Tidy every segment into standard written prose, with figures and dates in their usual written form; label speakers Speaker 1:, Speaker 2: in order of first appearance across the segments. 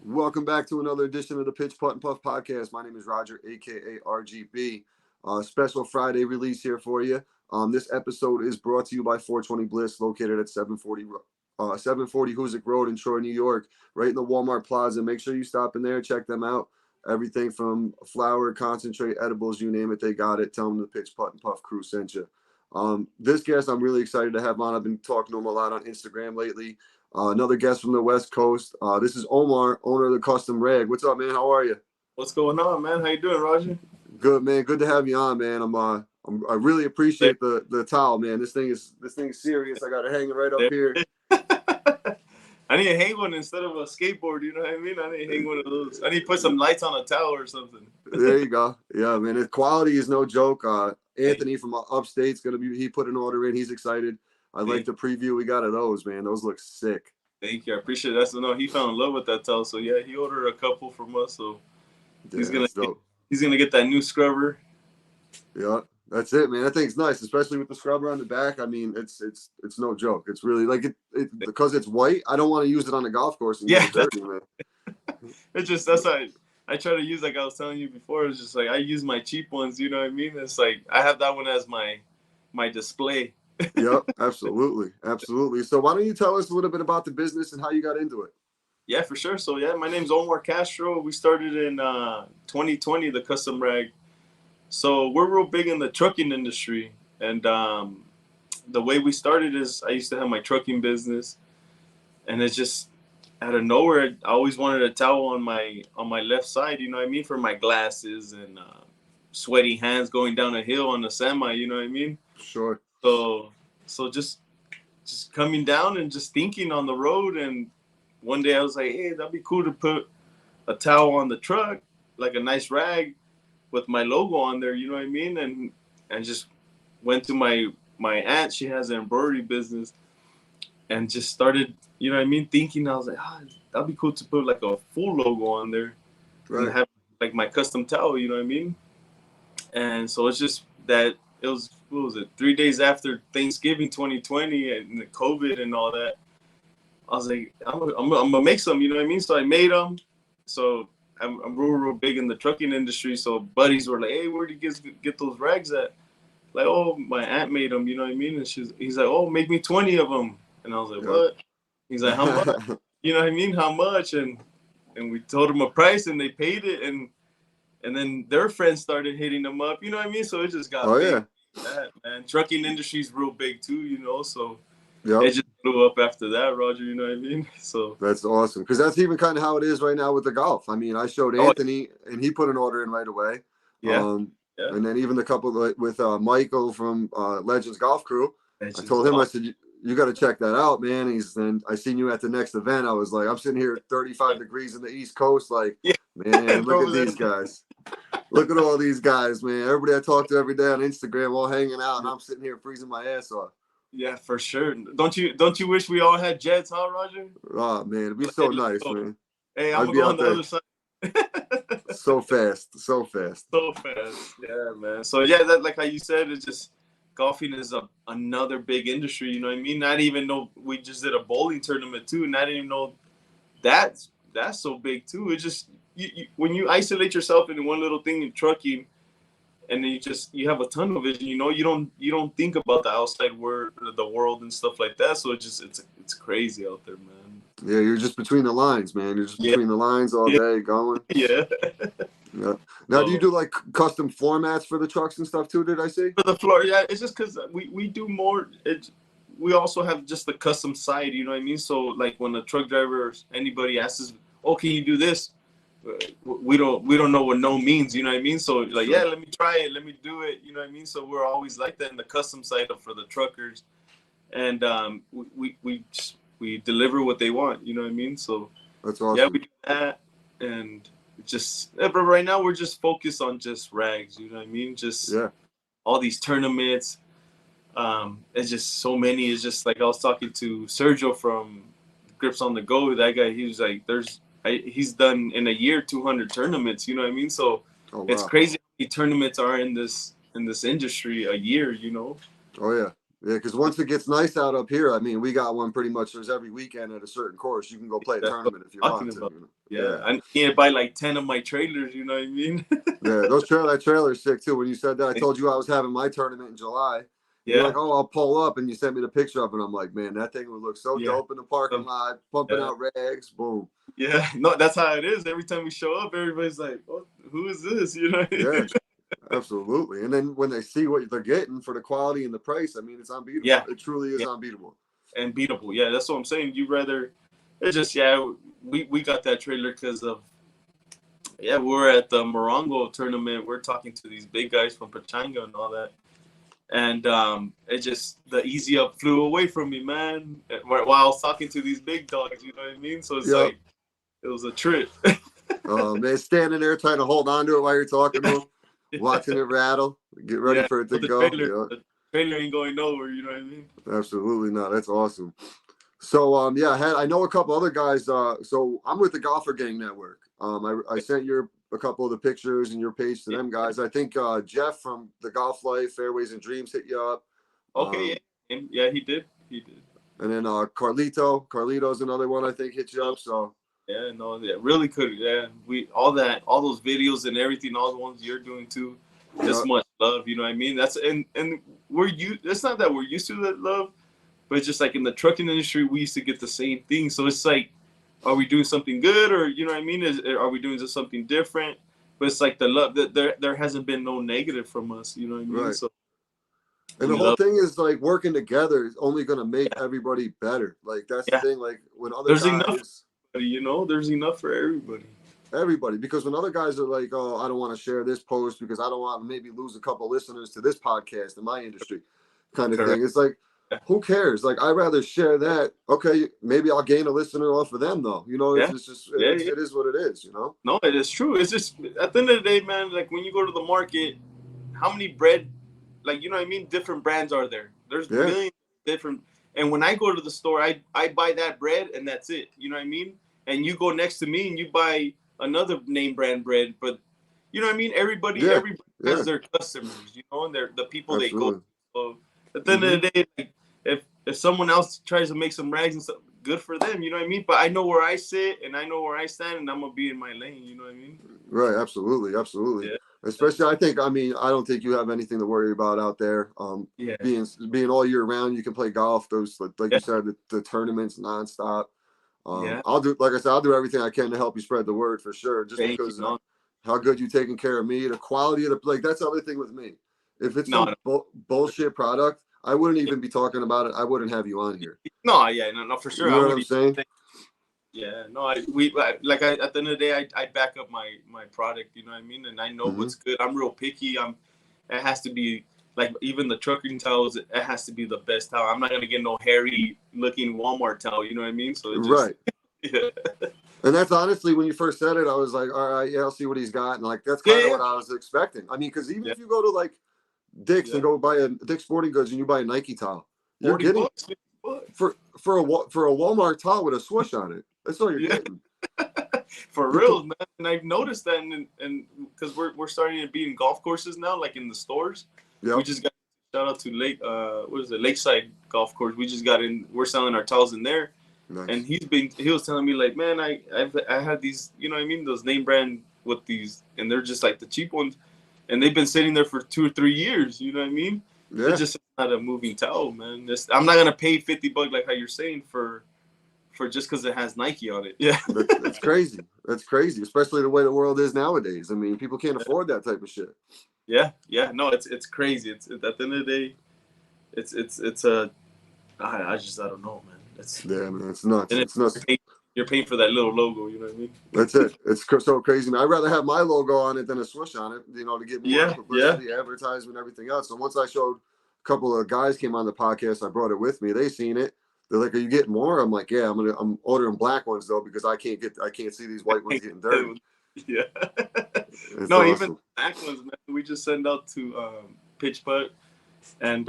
Speaker 1: Welcome back to another edition of the Pitch Putt and Puff podcast. My name is Roger, aka RGB. Special Friday release here for you. This episode is brought to you by 420 Bliss, located at 740 Hoosick Road in Troy, New York, right in the Walmart Plaza. Make sure you stop in there, check them out. Everything from flour, concentrate, edibles, you name it, they got it. Tell them the Pitch Putt and Puff crew sent you. This guest I'm really excited to have on. I've been talking to him a lot on Instagram lately. Another guest from the West Coast. This is Omar, owner of the Custom Rag. What's up, man? How are you?
Speaker 2: What's going on, man? How you doing, Roger?
Speaker 1: Good, man. Good to have you on, man. I really appreciate the towel, man. This thing is serious. I got it hanging right up here.
Speaker 2: I need to hang one instead of a skateboard. You know what I mean? I need to hang one of those. I need to put some lights on a towel or something.
Speaker 1: There you go. Yeah, man. The quality is no joke. Anthony from Upstate's he put an order in. He's excited. I like the preview we got of those, man. Those look sick.
Speaker 2: Thank you. I appreciate that. So no, he fell in love with that towel. So yeah, he ordered a couple from us. So he's gonna get that new scrubber.
Speaker 1: Yeah, that's it, man. That thing's nice, especially with the scrubber on the back. I mean, it's no joke. It's really like it because it's white. I don't want to use it on the golf course and get dirty, man.
Speaker 2: It's just that's how I try to use, like I was telling you before. It's just like I use my cheap ones. You know what I mean? It's like I have that one as my display.
Speaker 1: Yep, absolutely. So why don't you tell us a little bit about the business and how you got into it?
Speaker 2: Yeah, for sure. So yeah, my name's Omar Castro. We started in 2020, the Custom Rag. So we're real big in the trucking industry, and the way we started is I used to have my trucking business, and it's just out of nowhere I always wanted a towel on my left side. You know what I mean, for my glasses and sweaty hands going down a hill on the semi. You know what I mean?
Speaker 1: Sure.
Speaker 2: So just coming down and just thinking on the road, and one day I was like, hey, that'd be cool to put a towel on the truck, like a nice rag with my logo on there, you know what I mean? And I just went to my aunt, she has an embroidery business, and just started, you know what I mean, thinking. I was like, that'd be cool to put like a full logo on there, right, and have like my custom towel, you know what I mean? And so it's just that it was, what was it, 3 days after Thanksgiving 2020 and the COVID and all that. I was like, I'm gonna make some, you know what I mean? So I made them. So I'm real big in the trucking industry. So buddies were like, hey, where did you get those rags at? Like, oh, my aunt made them, you know what I mean? And he's like, oh, make me 20 of them. And I was like, what? He's like, how much? You know what I mean? How much? And we told him a price, and they paid it. And then their friends started hitting them up, you know what I mean? So it just got big. Yeah. That, man. Trucking industry's real big too, you know, so it just blew up after that, Roger, you know what I mean? So
Speaker 1: that's awesome, because that's even kind of how it is right now with the golf. I mean, I showed Anthony, and he put an order in right away. Yeah. And then even the couple with Michael from Legends Golf Crew, I told him, I said, you got to check that out, man. And I seen you at the next event. I was like, I'm sitting here at 35 degrees in the East Coast, like, man, look at these guys. Look at all these guys, man. Everybody I talk to every day on Instagram, all hanging out, and I'm sitting here freezing my ass off.
Speaker 2: Yeah, for sure. Don't you wish we all had jets, huh, Roger?
Speaker 1: Oh man, it'd be so nice, man.
Speaker 2: Hey, I'm gonna go on the other side.
Speaker 1: So fast.
Speaker 2: Yeah, man. So yeah, that, like how you said, it's just golfing is another big industry. You know what I mean? Not even know we just did a bowling tournament too. Not even know that's so big too. It just when you isolate yourself in one little thing in trucking, and then you have a tunnel vision, you know, you don't think about the outside world, the world and stuff like that. So it's crazy out there, man.
Speaker 1: Yeah, you're just between the lines, man. You're just between the lines all day going.
Speaker 2: Yeah.
Speaker 1: Now, do you do like custom floor mats for the trucks and stuff too? Did I see?
Speaker 2: For the floor, yeah. It's just because we do more. We also have just the custom side, you know what I mean? So like when a truck driver or anybody asks us, oh, can you do this? We don't know what no means, you know what I mean? So like, yeah, let me try it, let me do it, you know what I mean? So we're always like that in the custom side for the truckers, and we deliver what they want, you know what I mean? So
Speaker 1: that's awesome.
Speaker 2: Yeah, we do that, and but right now we're just focused on just rags, you know what I mean? Just all these tournaments. It's just so many. It's just like I was talking to Sergio from Grips on the Go. That guy, he was like, he's done in a year 200 tournaments, you know what I mean? So it's crazy how many tournaments are in this industry a year, you know?
Speaker 1: Oh yeah. Yeah, because once it gets nice out up here, I mean, we got one pretty much. There's every weekend at a certain course. You can go play a
Speaker 2: That's what
Speaker 1: tournament if you
Speaker 2: I'm
Speaker 1: want
Speaker 2: talking
Speaker 1: to.
Speaker 2: about.
Speaker 1: You know?
Speaker 2: Yeah, I can't buy like 10 of my trailers. You know what I mean?
Speaker 1: Yeah, that trailer's sick too. When you said that, I told you I was having my tournament in July. And you're
Speaker 2: Yeah,
Speaker 1: like, oh, I'll pull up, and you sent me the picture of it. And I'm like, man, that thing would look so
Speaker 2: yeah,
Speaker 1: dope in the parking
Speaker 2: um,
Speaker 1: lot, pumping
Speaker 2: yeah,
Speaker 1: out rags, boom.
Speaker 2: yeah. No, that's how it is. Every time we show up, everybody's like, "Oh, who is this?" You know?
Speaker 1: Yeah, absolutely. And then when they see what they're getting for the quality and the price, I mean, it's unbeatable.
Speaker 2: Yeah,
Speaker 1: It truly is
Speaker 2: yeah,
Speaker 1: unbeatable.
Speaker 2: and beatable. Yeah, that's what I'm saying. You rather it's just we got that trailer because of we're at the Morongo tournament. We're talking to these big guys from Pachanga and all that. And it just the easy up flew away from me, man. While I was talking to these big dogs, you know what I mean? So it's
Speaker 1: Yep.
Speaker 2: like it was a trip.
Speaker 1: Man, standing there trying to hold on to it while you're talking to them,
Speaker 2: Yeah,
Speaker 1: watching it rattle, get ready for it to
Speaker 2: but
Speaker 1: go. Yeah,
Speaker 2: the trailer ain't going nowhere. You know what I mean?
Speaker 1: absolutely not. That's awesome. So yeah, I know a couple other guys. So I'm with the Golfer Gang Network. I sent a couple of the pictures and your page to them guys. I think Jeff from the Golf Life Fairways and Dreams hit you up.
Speaker 2: Okay, yeah, and yeah, he did. He did.
Speaker 1: And then Carlito's another one I think hit you up. So
Speaker 2: Yeah, no, yeah, really could. Yeah, all those videos and everything, all the ones you're doing too.
Speaker 1: yeah,
Speaker 2: Just much love, you know what I mean? That's and it's not that we're used to that love, but it's just like in the trucking industry, we used to get the same thing. So it's like, are we doing something good, or you know what I mean? Are we doing just something different? But it's like the love that there hasn't been no negative from us, you know what I mean?
Speaker 1: right.
Speaker 2: So
Speaker 1: And the
Speaker 2: we
Speaker 1: whole
Speaker 2: love.
Speaker 1: thing is like working together is only going to make
Speaker 2: Yeah,
Speaker 1: everybody better. Like that's the
Speaker 2: yeah.
Speaker 1: thing. Like when other
Speaker 2: There's enough,
Speaker 1: guys,
Speaker 2: you know. There's enough for everybody.
Speaker 1: everybody, because when other guys are like, oh, I don't want to share this post because I don't want to maybe lose a couple listeners to this podcast in my industry, kind of thing.
Speaker 2: Correct.
Speaker 1: It's like,
Speaker 2: Yeah,
Speaker 1: who cares? Like I'd rather share that. Okay, maybe I'll gain a listener off of them though. You know,
Speaker 2: yeah,
Speaker 1: it's just
Speaker 2: yeah, yeah.
Speaker 1: it is what it is. You know.
Speaker 2: No, it is true. It's just at the end of the day, man. Like when you go to the market, how many bread, like you know what I mean? Different brands are there. There's
Speaker 1: Yeah.
Speaker 2: millions of different. And when I go to the store, I buy that bread and that's it. You know what I mean? And you go next to me and you buy another name brand bread, but you know what I mean?
Speaker 1: Yeah.
Speaker 2: Everybody
Speaker 1: Yeah.
Speaker 2: has their customers, you know, and they're the people they go to.
Speaker 1: Absolutely.
Speaker 2: So at the end of the day, like, if someone else tries to make some rags and stuff, good for them, you know what I mean? But I know where I sit and I know where I stand, and I'm gonna be in my lane. You know what I mean?
Speaker 1: Right. Absolutely. Absolutely.
Speaker 2: Yeah.
Speaker 1: Especially, I don't think you have anything to worry about out there.
Speaker 2: Yeah.
Speaker 1: Being all year round, you can play golf. Those, like
Speaker 2: Yeah.
Speaker 1: you said, the tournaments nonstop.
Speaker 2: Yeah.
Speaker 1: I'll do, like I said, I'll do everything I can to help you spread the word for sure. Just
Speaker 2: Thank you.
Speaker 1: because how good you taking care of me, the quality of the like. That's the other thing with me. If it's
Speaker 2: No,
Speaker 1: some bullshit product, I wouldn't even be talking about it. I wouldn't have you on here.
Speaker 2: no, yeah, no, for sure.
Speaker 1: You know what I'm saying?
Speaker 2: Yeah, no, at the end of the day, I back up my product. You know what I mean? And I know
Speaker 1: Mm-hmm.
Speaker 2: what's good. I'm real picky. It has to be like even the trucking towels. It has to be the best towel. I'm not gonna get no hairy looking Walmart towel. You know what I mean? So it just
Speaker 1: Right.
Speaker 2: yeah,
Speaker 1: And that's honestly, when you first said it, I was like, all right, yeah, I'll see what he's got. And like, that's
Speaker 2: yeah,
Speaker 1: kind of
Speaker 2: yeah,
Speaker 1: what I was expecting. I mean, because even
Speaker 2: yeah.
Speaker 1: if you go to like Dick's
Speaker 2: Yeah.
Speaker 1: and go buy a Dick's Sporting Goods and you buy a Nike towel, you're
Speaker 2: 40
Speaker 1: getting
Speaker 2: bucks, 50 bucks.
Speaker 1: for a Walmart towel with a swoosh on it. That's all you're
Speaker 2: Yeah.
Speaker 1: getting.
Speaker 2: For real, man. And I've noticed that, and because we're starting to be in golf courses now, like in the stores.
Speaker 1: Yeah.
Speaker 2: We just got shout out to Lakeside Golf Course. We just got in. We're selling our towels in there,
Speaker 1: Nice.
Speaker 2: and he was telling me like, man, I had these, you know what I mean, those name brand with these, and they're just like the cheap ones, and they've been sitting there for 2 or 3 years. You know what I mean?
Speaker 1: Yeah.
Speaker 2: It's just not a moving towel, man. I'm not gonna pay $50 like how you're saying for just because it has Nike on it. Yeah.
Speaker 1: That's crazy. That's crazy, especially the way the world is nowadays. I mean, people can't afford that type of shit.
Speaker 2: Yeah, no, it's crazy. It's at the end of the day, it's a I don't know, man.
Speaker 1: Yeah, man, it's nuts.
Speaker 2: And
Speaker 1: It's nuts.
Speaker 2: you're paying for that little logo. You know what I mean?
Speaker 1: That's it. It's so crazy, man. I'd rather have my logo on it than a swoosh on it, you know, to get more publicity, advertisement, everything else. So once I showed a couple of guys came on the podcast, I brought it with me. They seen it. They're like, "Are you getting more?" I'm like, "Yeah, I'm ordering black ones though because I can't see these white ones getting dirty."
Speaker 2: Yeah.
Speaker 1: It's
Speaker 2: No,
Speaker 1: awesome.
Speaker 2: even black ones, man. We just send out to Pitch Putt, and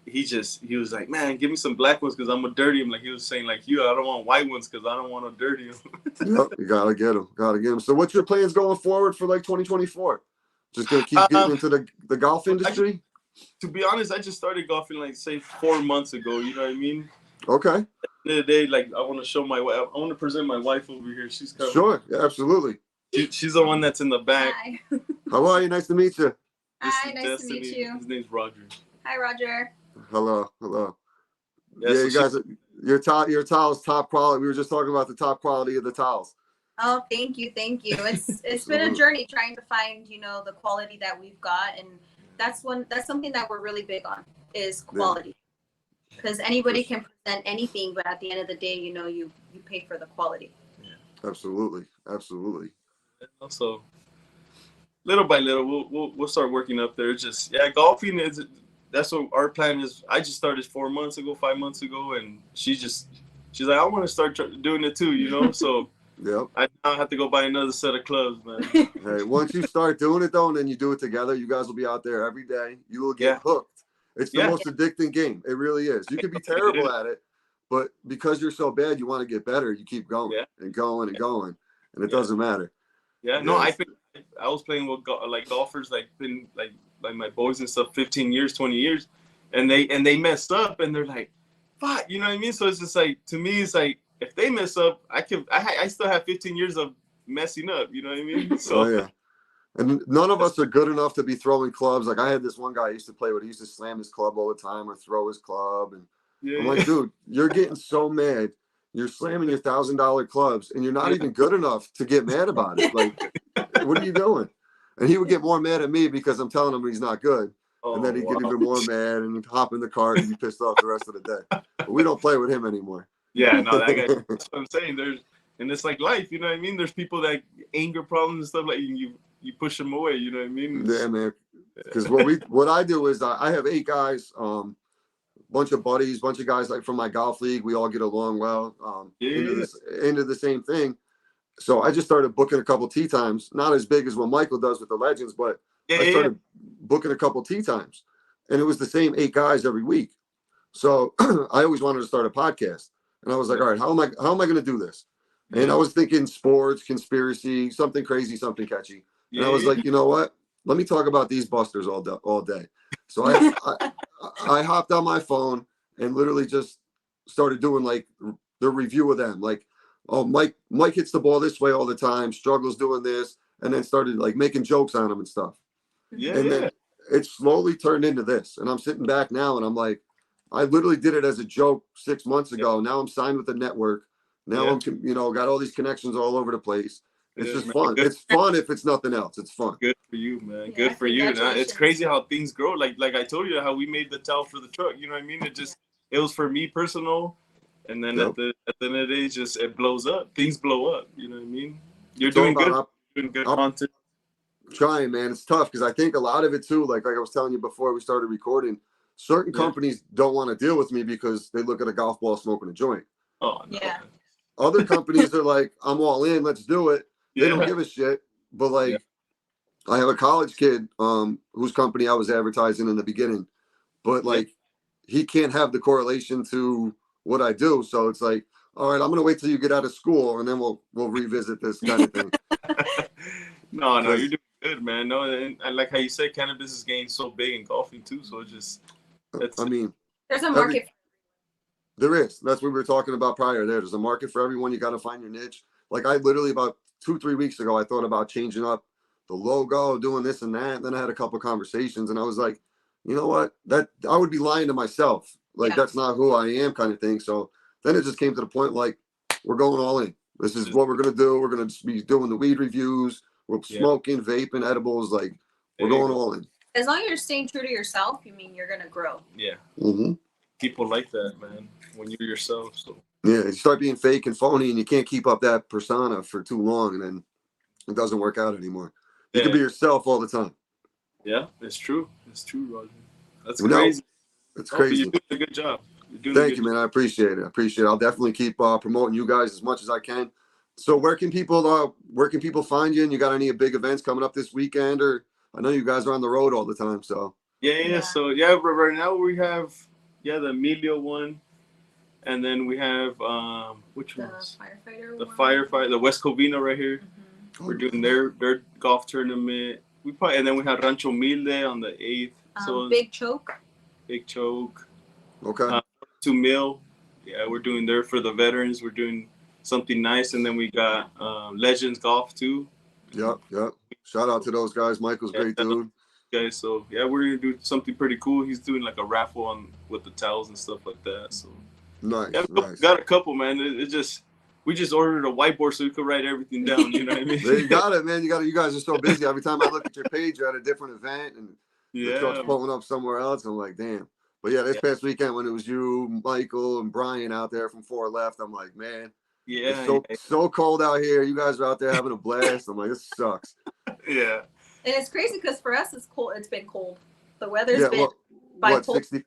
Speaker 2: he was like, man, give me some black ones because I'm gonna dirty them. Like he was saying, like I don't want white ones because I don't want to dirty them.
Speaker 1: Yep, you gotta get them. So, what's your plans going forward for like 2024? Just gonna keep getting into the golf industry.
Speaker 2: To be honest, I just started golfing like say 4 months ago. You know what I mean?
Speaker 1: Okay.
Speaker 2: At the end of the day, like I want to show my wife. I want to present my wife over here. She's coming.
Speaker 1: Sure. Yeah, absolutely.
Speaker 2: She's the one that's in the back.
Speaker 3: Hi.
Speaker 1: How are you? Nice to meet you.
Speaker 3: Hi, nice to meet you.
Speaker 2: His name's Roger.
Speaker 3: Hi, Roger.
Speaker 1: Hello. Hello.
Speaker 2: Yeah,
Speaker 1: Yeah, you guys, your towels top quality. We were just talking about the top quality of the towels.
Speaker 3: Oh, thank you. It's been a journey trying to find, the quality that we've got, and that's something that we're really big on is quality. Because anybody can present anything, but at the end of the day, you pay for the quality.
Speaker 2: Yeah.
Speaker 1: Absolutely.
Speaker 2: So little by little, we'll start working up there. It's just golfing is. That's what our plan is. I just started 5 months ago, and she's like, I want to start doing it too, So
Speaker 1: Yep.
Speaker 2: I now have to go buy another set of clubs, man.
Speaker 1: Hey, once you start doing it though, and then you do it together, you guys will be out there every day. You will get hooked. It's the most addicting game. It really is. You can be terrible at it, but because you're so bad, you want to get better. You keep going and going and going, and it doesn't matter.
Speaker 2: Yeah, no, I was playing with golfers like my boys and stuff, 15 years, 20 years, and they messed up, and they're like, fuck, you know what I mean? So it's just like, to me, it's like, if they mess up, I still have 15 years of messing up, you know what I mean? So
Speaker 1: yeah. And none of us are good enough to be throwing clubs. Like I had this one guy I used to play with, he used to slam his club all the time or throw his club. And I'm like, dude, you're getting so mad. You're slamming your $1,000 clubs and you're not even good enough to get mad about it. Like, what are you doing? And he would get more mad at me because I'm telling him he's not good. And then he'd get even more mad and hop in the car and be pissed off the rest of the day. But we don't play with him anymore.
Speaker 2: Yeah, no, that guy, that's what I'm saying. And it's like life, you know what I mean? There's people that anger problems and stuff, like you push them away, you know what I mean?
Speaker 1: Yeah, man. Because what I do is I have 8 guys, bunch of buddies, bunch of guys like from my golf league. We all get along well. Into the same thing. So I just started booking a couple tee times, not as big as what Michael does with the Legends, but I started booking a couple tee times, and it was the same 8 guys every week. So I always wanted to start a podcast, and I was like, all right, how am I going to do this? And I was thinking sports, conspiracy, something crazy, something catchy. And I was like, you know what? Let me talk about these busters all day. So I hopped on my phone and literally just started doing like the review of them. Like, oh, Mike hits the ball this way all the time, struggles doing this, and then started like making jokes on him and stuff. Then it slowly turned into this. And I'm sitting back now and I'm like, I literally did it as a joke 6 months ago. Now I'm signed with the network. Now I'm, got all these connections all over the place. It's just fun. It's fun if it's nothing else. It's fun.
Speaker 2: Good for you, man. Good for you. It's crazy how things grow. Like I told you, how we made the towel for the truck. You know what I mean? It was for me personal, and then at the end of the day, it blows up. Things blow up. You know what I mean? You're doing good. Doing good content.
Speaker 1: Trying, man. It's tough because I think a lot of it too. Like I was telling you before we started recording, certain companies don't want to deal with me because they look at a golf ball smoking a joint.
Speaker 2: Oh no. Yeah.
Speaker 1: Other companies are like, I'm all in. Let's do it. They don't give a shit. But like, I have a college kid whose company I was advertising in the beginning, but like, he can't have the correlation to what I do. So it's like, all right, I'm gonna wait till you get out of school, and then we'll revisit this kind of thing.
Speaker 2: No, you're doing good, man. No, and like how you said, cannabis is getting so big in golfing too. So there's
Speaker 3: a market.
Speaker 1: There is. That's what we were talking about prior. There's a market for everyone. You got to find your niche. Like I literally about 2-3 weeks ago, I thought about changing up the logo, doing this and that. And then I had a couple of conversations, and I was like, you know what? That I would be lying to myself. Like that's not who I am, kind of thing. So then it just came to the point like we're going all in. This is what we're gonna do. We're gonna be doing the weed reviews. We're smoking, vaping, edibles. Like we're going all in.
Speaker 3: As long as you're staying true to yourself, you're gonna grow.
Speaker 2: Yeah.
Speaker 1: Mm-hmm.
Speaker 2: People like that, man. When you're yourself. So.
Speaker 1: Yeah, you start being fake and phony, and you can't keep up that persona for too long, and then it doesn't work out anymore. You can be yourself all the time.
Speaker 2: Yeah, it's true. It's true, Roger. That's crazy.
Speaker 1: It's crazy.
Speaker 2: You're doing a good job.
Speaker 1: Thank you, man. I appreciate it. I'll definitely keep promoting you guys as much as I can. So where can people find you? And you got any big events coming up this weekend? Or I know you guys are on the road all the time. So
Speaker 2: yeah. So right now we have the Emilio one, and then we have which one? The firefighter, the West Covina right here. Mm-hmm. We're doing their golf tournament. And then we have Rancho Humilde on the 8th, So
Speaker 3: Big Choke.
Speaker 2: Big Choke.
Speaker 1: Okay.
Speaker 2: 2 Mil. Yeah, we're doing there for the veterans. We're doing something nice, and then we got Legends Golf too.
Speaker 1: Yep. Shout out to those guys. Michael's great dude.
Speaker 2: Guys, so yeah, we're gonna do something pretty cool. He's doing like a raffle on with the towels and stuff like that. So
Speaker 1: Nice,
Speaker 2: yeah,
Speaker 1: nice.
Speaker 2: got a couple, man. We just ordered a whiteboard so we could write everything down. You know what I mean?
Speaker 1: There you got it, man. You guys are so busy. Every time I look at your page, you're at a different event, and the truck's
Speaker 2: Yeah,
Speaker 1: blowing up somewhere else. I'm like, damn. But yeah, this past weekend when it was you, Michael, and Brian out there from 4 Left, I'm like, man,
Speaker 2: yeah,
Speaker 1: it's so cold out here. You guys are out there having a blast. I'm like, this sucks.
Speaker 2: yeah.
Speaker 3: And it's crazy because for us it's cold. It's been cold. The weather's
Speaker 1: Yeah,
Speaker 3: been
Speaker 1: what,
Speaker 3: bipolar.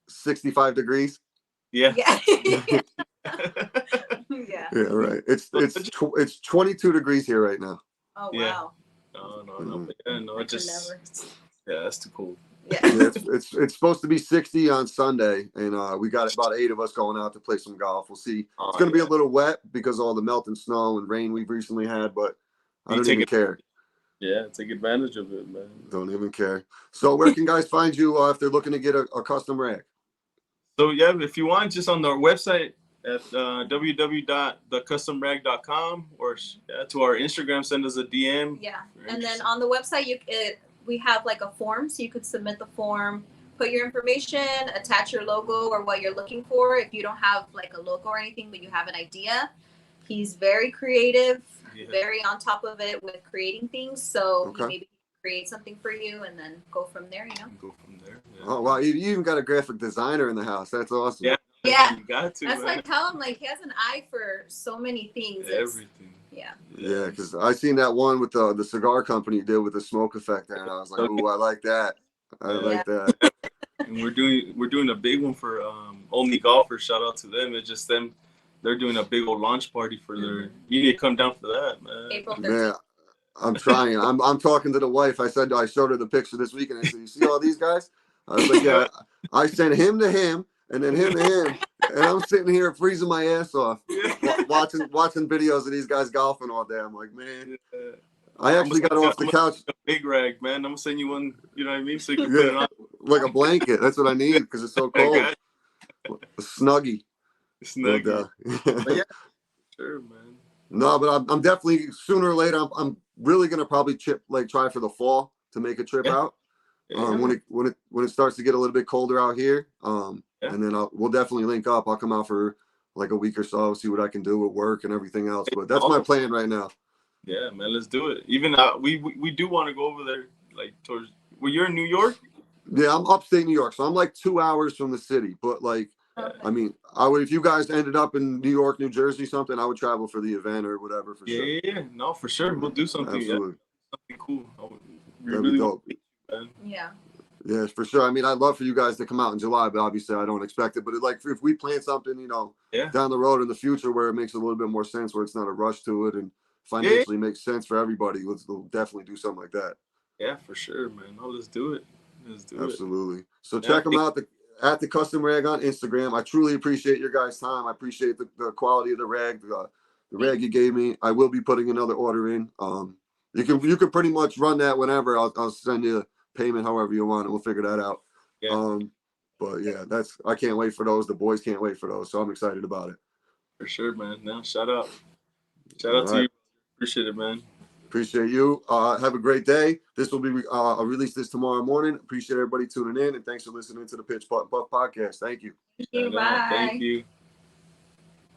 Speaker 1: 65 degrees?
Speaker 2: Yeah.
Speaker 3: Yeah. Yeah.
Speaker 1: Yeah, right. It's 22 degrees here right now.
Speaker 3: Oh
Speaker 2: Yeah.
Speaker 3: wow.
Speaker 2: No. Yeah, no,
Speaker 3: I
Speaker 2: it
Speaker 3: could
Speaker 2: just
Speaker 3: never.
Speaker 2: yeah, that's too cold.
Speaker 3: Yeah.
Speaker 1: Yeah, it's supposed to be 60 on Sunday, and we got about 8 of us going out to play some golf. We'll see. It's going to be a little wet because of all the melting snow and rain we've recently had, but I don't even care.
Speaker 2: Yeah, take advantage of it, man.
Speaker 1: Don't even care. So where can guys find you if they're looking to get a custom rack?
Speaker 2: So yeah, if you want, just on our website at www.thecustomrag.com or to our Instagram, send us a DM.
Speaker 3: Yeah. And then on the website we have like a form, so you could submit the form, put your information, attach your logo or what you're looking for. If you don't have like a logo or anything, but you have an idea, he's very creative, very on top of it with creating things. So he maybe create something for you and then go from there, you know?
Speaker 2: Go from there. Yeah.
Speaker 1: Oh, wow. You even got a graphic designer in the house. That's awesome.
Speaker 2: Yeah.
Speaker 3: Yeah.
Speaker 2: You got to,
Speaker 3: That's
Speaker 2: man.
Speaker 3: like tell him, like he has an eye for so many things.
Speaker 2: Everything.
Speaker 3: Yeah.
Speaker 1: Yeah, because I seen that one with the cigar company did with the smoke effect there, and I was like, ooh, I like that. I like that.
Speaker 2: And we're doing a big one for Only Golfers. Shout out to them. It's just them. They're doing a big old launch party for their. You need to come down for that, man.
Speaker 3: April 13th.
Speaker 1: Man, I'm trying. I'm talking to the wife. I showed her the picture this weekend. I said, you see all these guys? I was like, yeah. I sent him to him, and then him to him, and I'm sitting here freezing my ass off, watching videos of these guys golfing all day. I'm like, man. I actually got off the couch.
Speaker 2: A big rag, man. I'm gonna send you one. You know what I mean? So you can put it on
Speaker 1: like a blanket. That's what I need because it's so cold. A snuggie.
Speaker 2: Snuggie.
Speaker 1: But,
Speaker 2: yeah, sure, man.
Speaker 1: No, but I'm definitely sooner or later. I'm really gonna probably try for the fall to make a trip out. When it starts to get a little bit colder out here, and then we'll definitely link up. I'll come out for like a week or so, see what I can do with work and everything else. But that's my plan right now.
Speaker 2: Yeah, man, let's do it. Even we do want to go over there, like towards. Well, you're in New York.
Speaker 1: Yeah, I'm upstate New York, so I'm like 2 hours from the city. But like, I mean, I would if you guys ended up in New York, New Jersey, something, I would travel for the event or whatever. For sure.
Speaker 2: Yeah, no, for sure, we'll do something.
Speaker 1: Absolutely.
Speaker 2: Something cool.
Speaker 1: That'd be dope.
Speaker 3: Yeah.
Speaker 1: Yeah, for sure. I mean, I'd love for you guys to come out in July, but obviously I don't expect it. But like, if we plan something, down the road in the future where it makes a little bit more sense, where it's not a rush to it and financially makes sense for everybody, we'll definitely do something like that.
Speaker 2: Yeah, for sure, man. No, let's do it.
Speaker 1: Absolutely. So check them out at the Custom Rag on Instagram. I truly appreciate your guys' time. I appreciate the quality of the rag, the rag you gave me. I will be putting another order in. You can pretty much run that whenever. I'll send you payment however you want, and we'll figure that out.
Speaker 2: Yeah.
Speaker 1: But yeah, I can't wait for those. The boys can't wait for those, so I'm excited about it.
Speaker 2: For sure, man. No, shout out to you. Appreciate it, man.
Speaker 1: Appreciate you. Have a great day. This will be I'll release this tomorrow morning. Appreciate everybody tuning in, and thanks for listening to the Pitch Putt and Puff podcast. Thank you.
Speaker 3: Thank you. Bye.
Speaker 2: Thank you.